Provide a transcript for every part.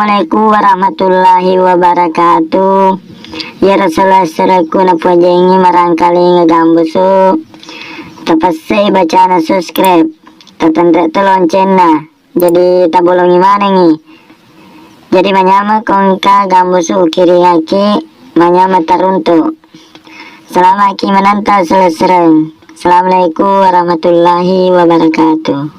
Assalamualaikum warahmatullahi wabarakatuh. Ya Rasulullah seraku napujengi marangkali ngegambusu. Tapasai bacaan subscribe. Tatandra loncengna. Jadi tabolongi mana nih? Jadi manyama kongka gambusu kiri kaki manyama taruntu. Selama ki menanta selesai. Assalamualaikum warahmatullahi wabarakatuh.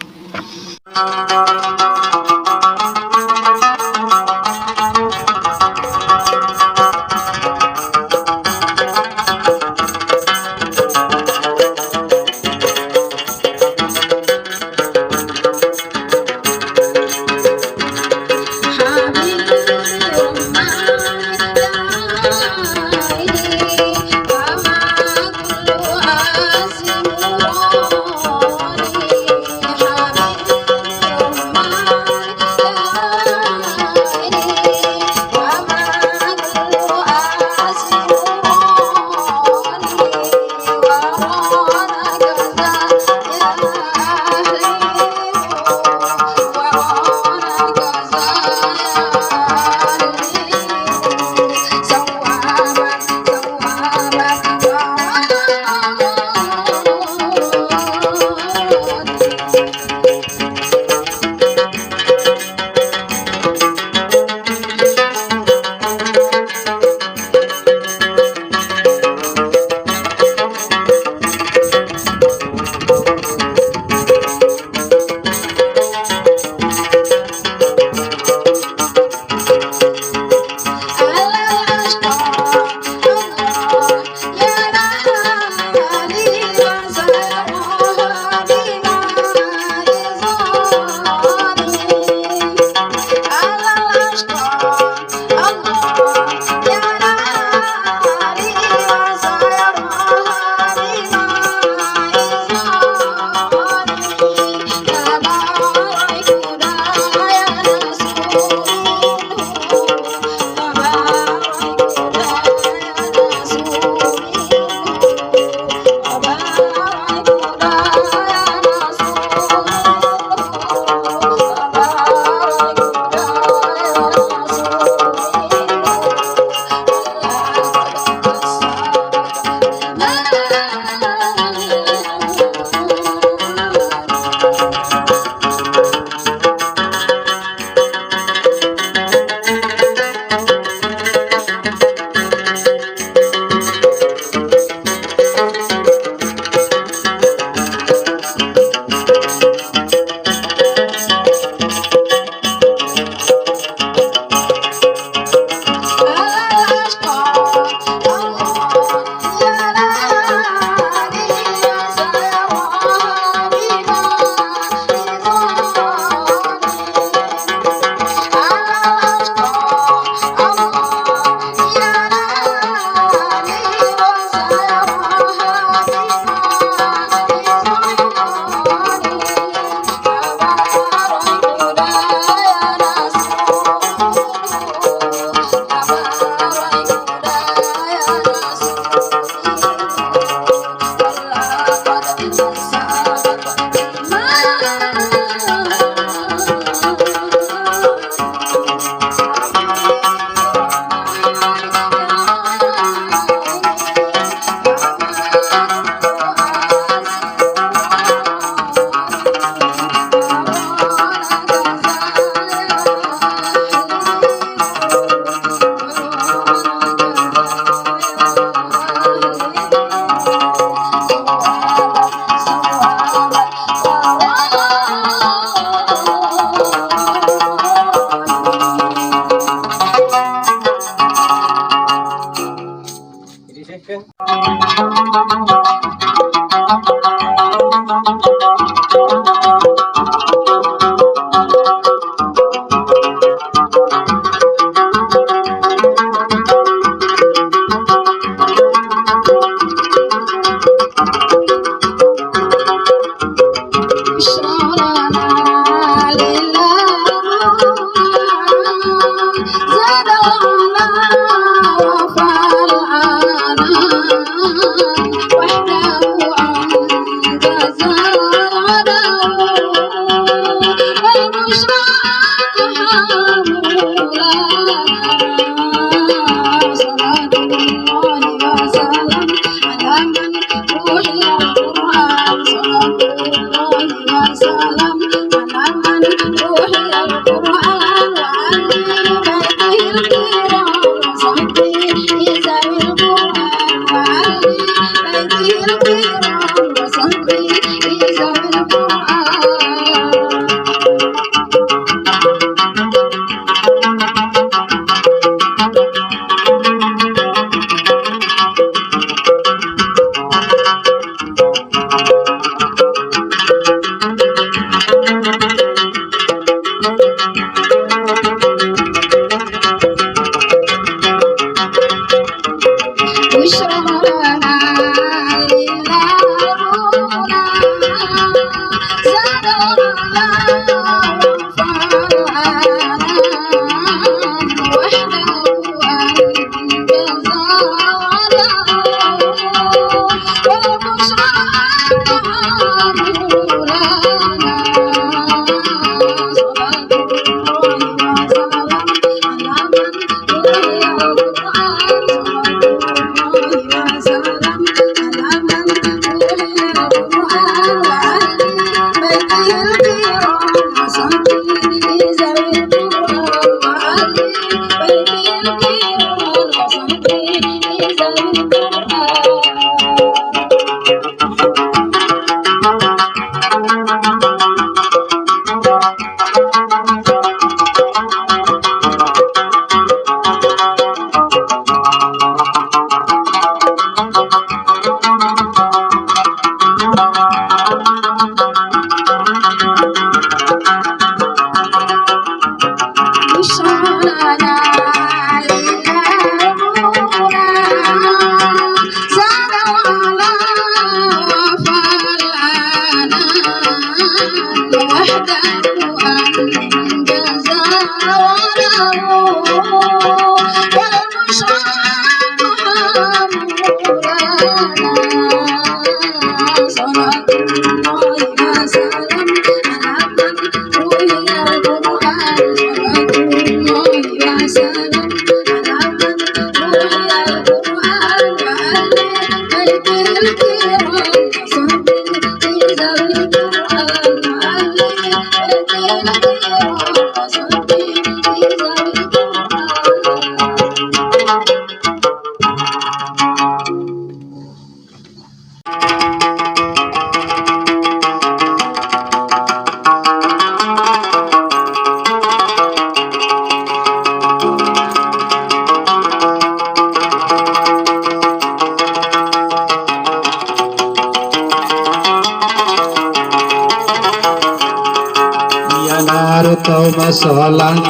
Naruto masolang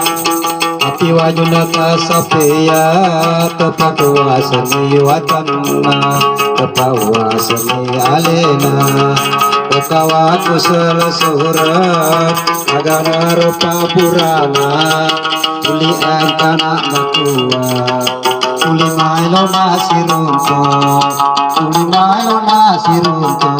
api wajunaka sapeya tepawa seni watanna tepawa seni alena tetawa kusel surat agana rupa purana uli antana makua uli mailo masirunto uli mailo masirunto.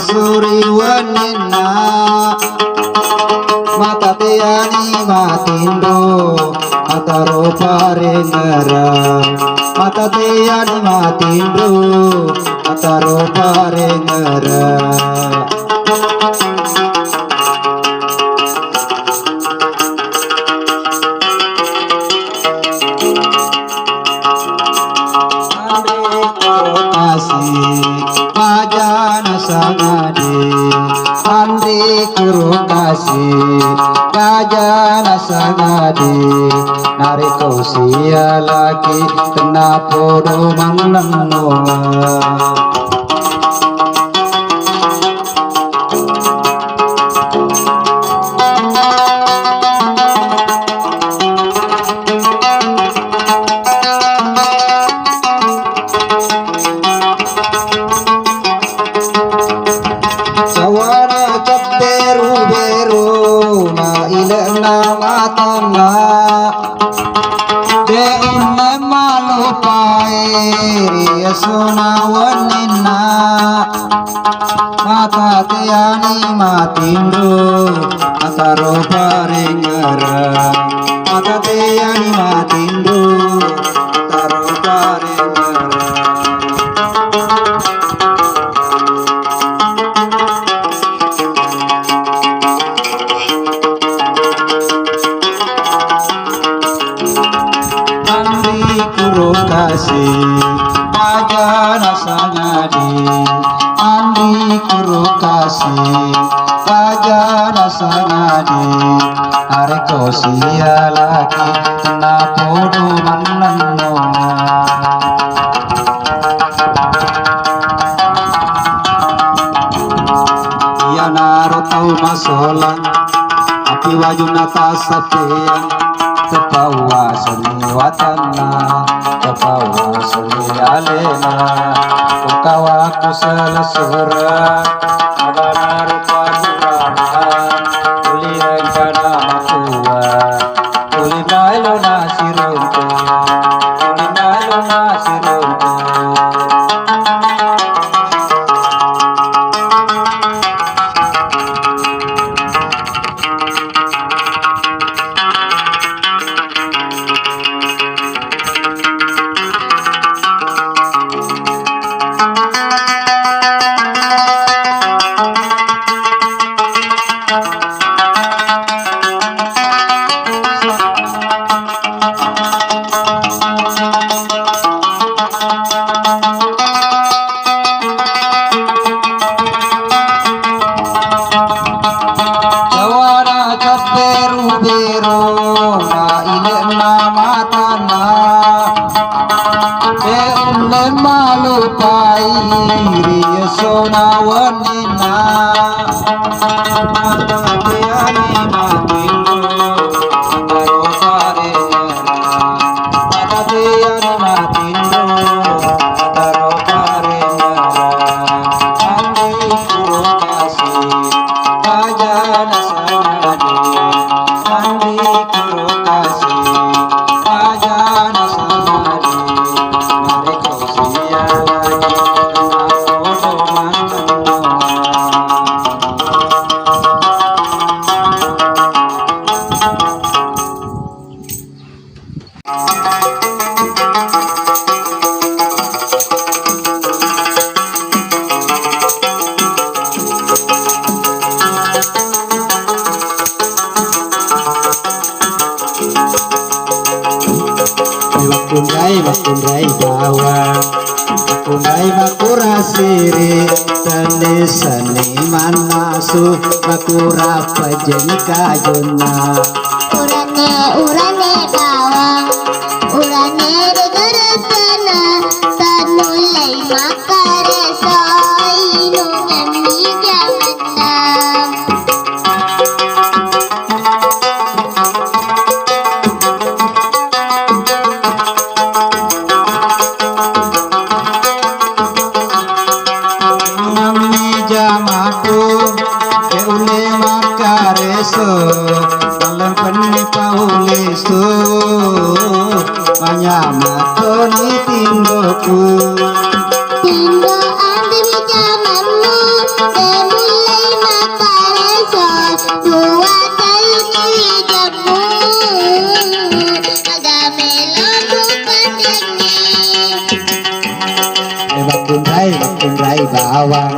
Suri wanina mata tiani matindo mata ropa renara mata tiani matindo mata ropa renara. Bajana sangade Andri kuru kasih Bajana sangade Nariko sia lagi Kena podo mangleng nola iri sunawanina mata tiani matindu antaro paringara mata tiani matindu antaro paringara kurokasi bajana sangadi andi kurokasi bajana sangadi areko sialaki na podo manannona yana rotau masolan api wajuna tasapean kepawa seni watana kepawa seni alena ukawa kuselesura abana rupa nurana uli rencana matua uli mailo nasiruntu uli mailo nasiruntu sonawanina mata tiani matindu antaro paringara mata tiani matindu antaro paringara andi kurokasi bajana sangadi andi kurokasi bajana sangadi areko sialaki Makundai bawang makundai makura siri tani seni manasu makura pajen kajuna urane bawang urane regeretana tanulai makare soinungan di jamanam dalam penni paulesu manyamatoni tindoku tindo ambil jamanmu demulai makare so dua kali hidupmu agamelo bukannya makundai bawang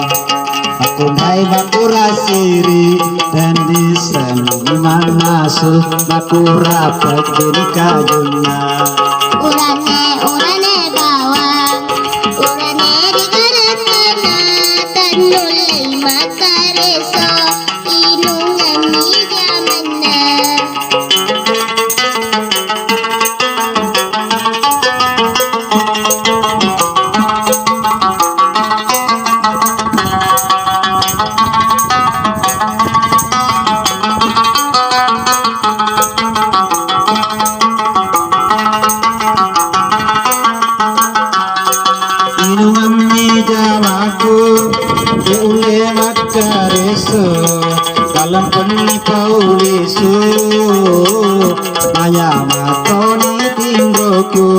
makundai makura siri dan di seni manasu makura pajen kajuna urane bawang urane digaretana tanulai makare so inungan di jamanna dalam penni paulesu manyamatoni tindoku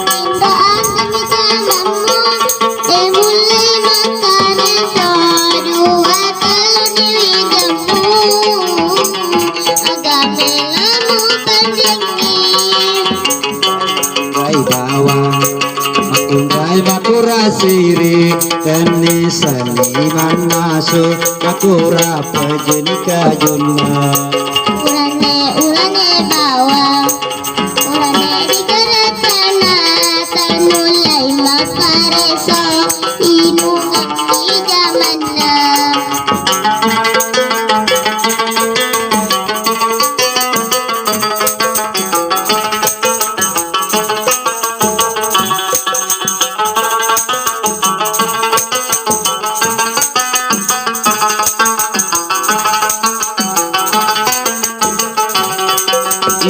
tindo ambil makura siri Kani seniman nasu makura pejenika junna Ulane bawang Ulane digerakana Tanulai makareso Inungan di zamanna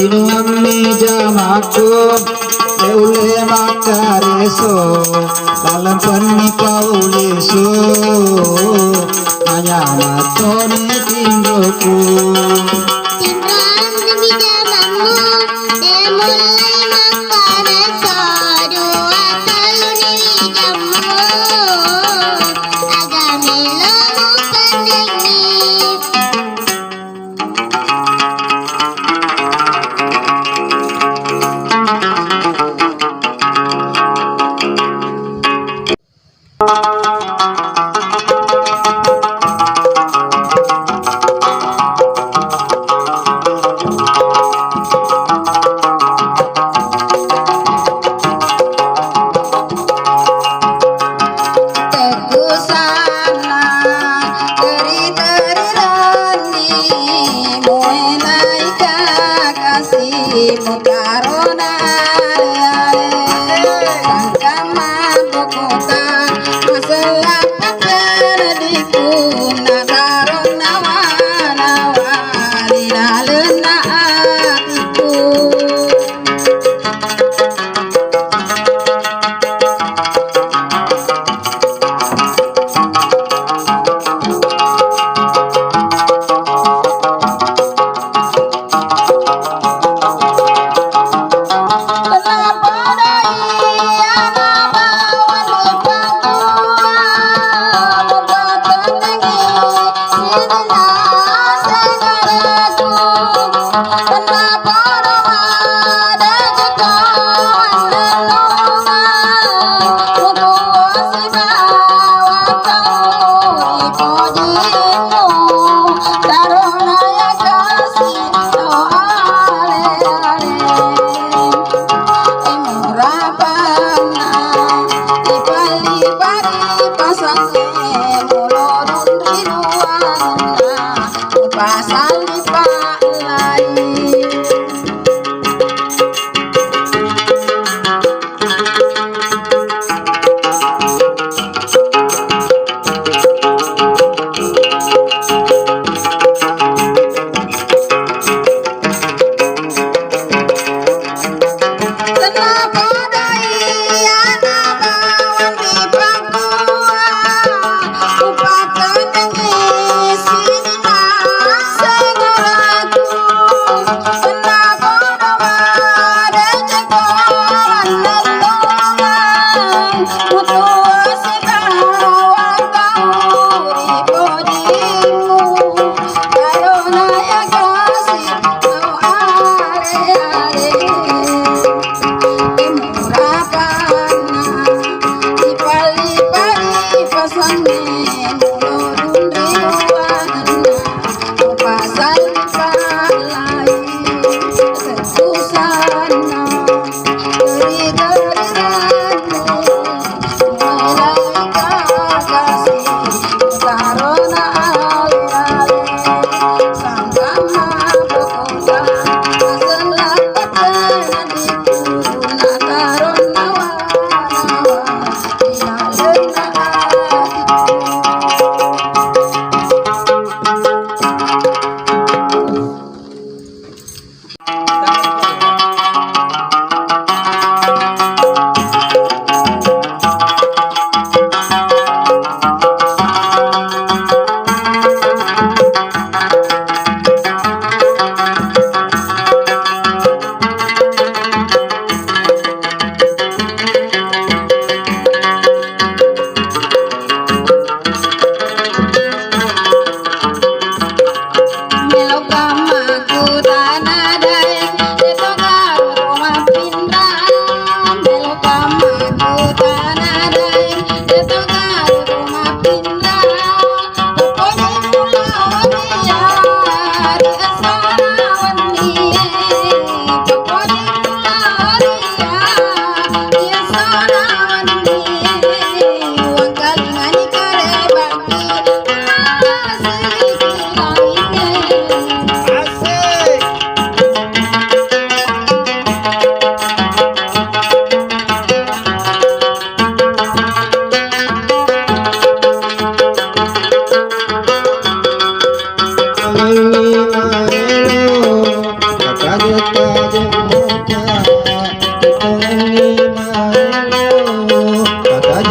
Inungamni jamaku Eule makareso Dalam pernikah ulesu Hanya matone tindoku Timran demi zamanmu Demulai makareso Dua taluni jamu Agamelo mukandengi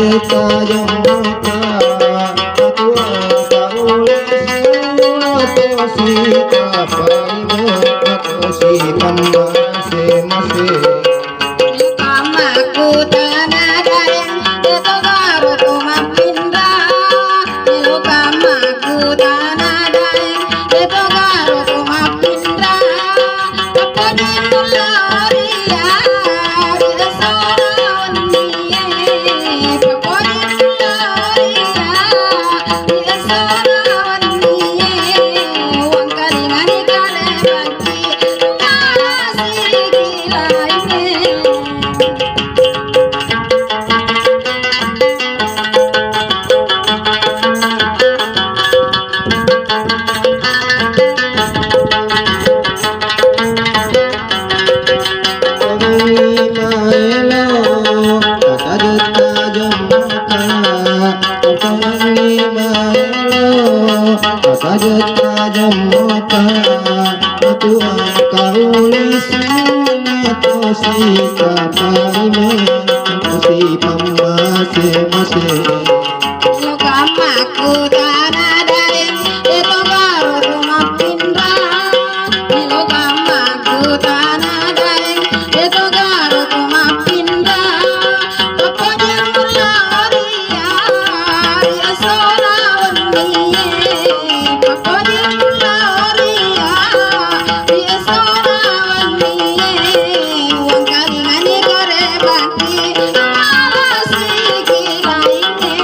jeta jembuka atua kaulis tosi kapaime tosi pambase mase Kamaku tanadayan Ito garo tumapinda Ilo kamaku tanadayan Ito garo tumapinda Ako din mula oriya Bila sorawan niye Ako din mula oriya Bila sorawan niye Huwag kalingan ikalebati Nasikilaine Lo kamaku tanadayan Ito garo tumapinda Lo kamaku tanadayan Ito garo tumapinda Ako din mula oriya Bila sorawan niye Ako din mula oriya Bila sorawan niye Huwag kalingan ikarebati Nasikilaine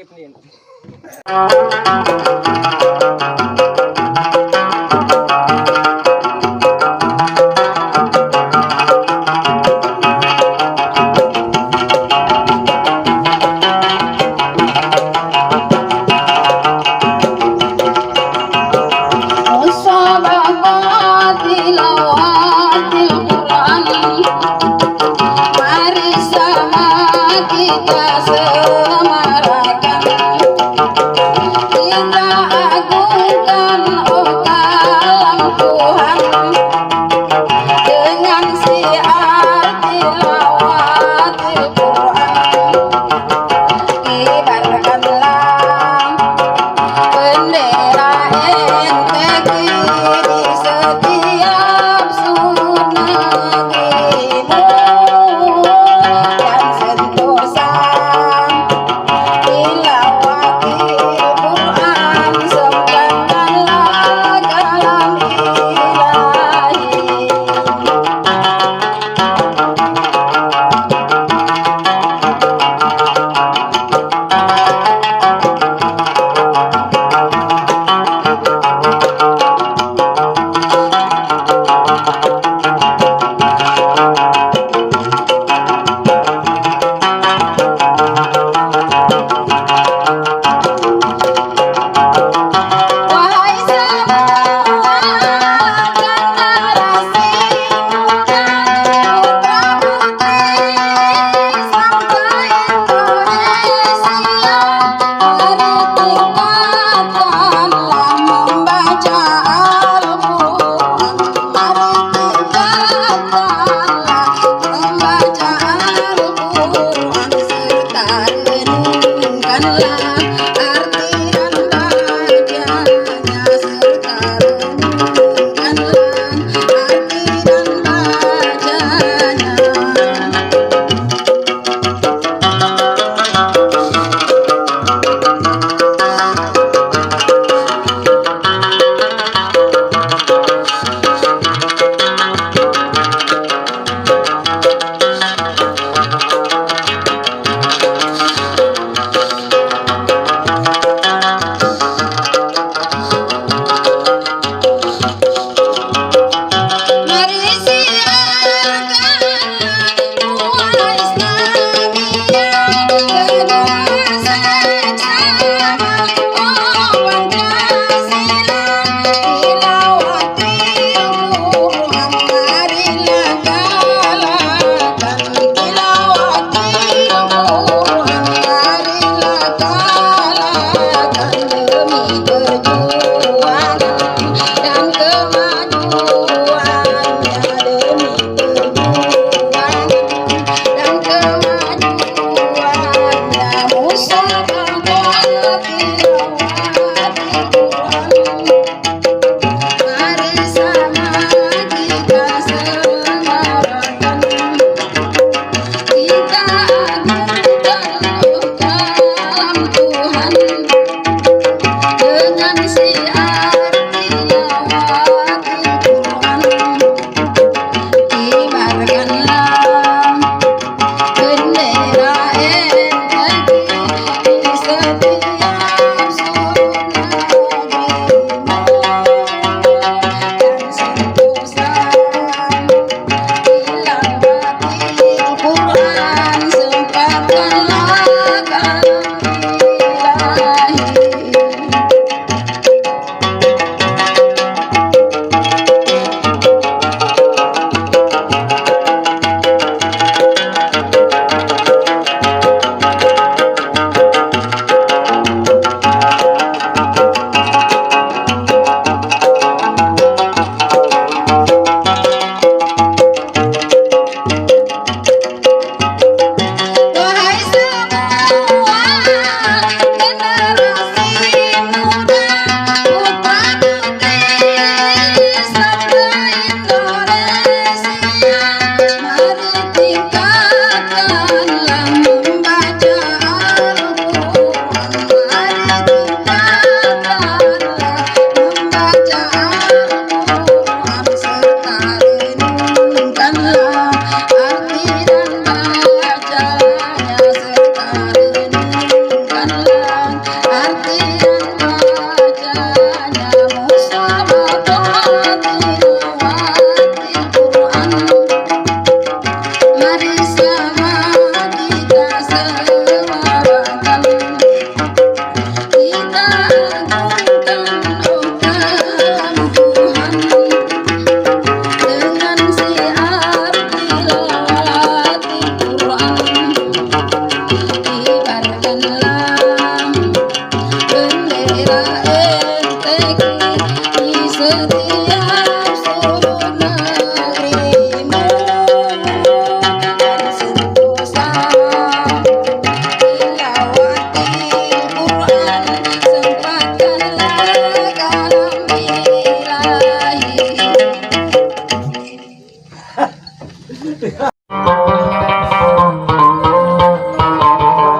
Senin. Mari sama kita semarakan, kita agungkan oh kalam Tuhan dengan siar tilawatil Quran. Kibarkanlah bendera NTQ di setiap sudut negerimu, dan sentosa tilawatil Quran sembahkanlah kalam ilahi. Wahai semua generasi muda, putra putri sampai Indonesia, mari tingkatkanlah membaca Al-Quran, mari tingkatkanlah membaca Al-Quran, serta renungkanlah arti dan bacanya, serta renungkanlah arti dan bacanya. Mari siarkan doa Islamiyah, kedua sejarah oh Pancasila, tilawatil Quran marilah galakan, tilawatil Quran marilah galakan, demi perjuangan dan kemajuannya, demi perjuangan dan kemajuannya. Musabaqah tegakkanlah bendera NTQ di setiap sudut negerimu dan sentosa tilawati Quran, sempatkanlah kalam ilahi.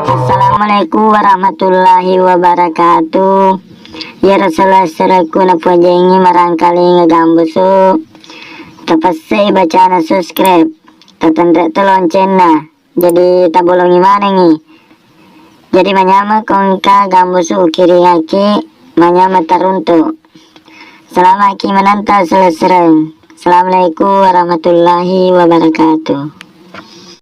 Assalamualaikum warahmatullahi wabarakatuh. Ya Rasulullah seraku na pujengi marangkali ngagambusu. Tapasay baca na subscribe. Tatanda to lonceng na. Jadi tabulong imana ngi. Jadi manyama kongka gambusu kiri ngaki. Manyama tarunto. Selama ki menanta selesai. Assalamualaikum warahmatullahi wabarakatuh.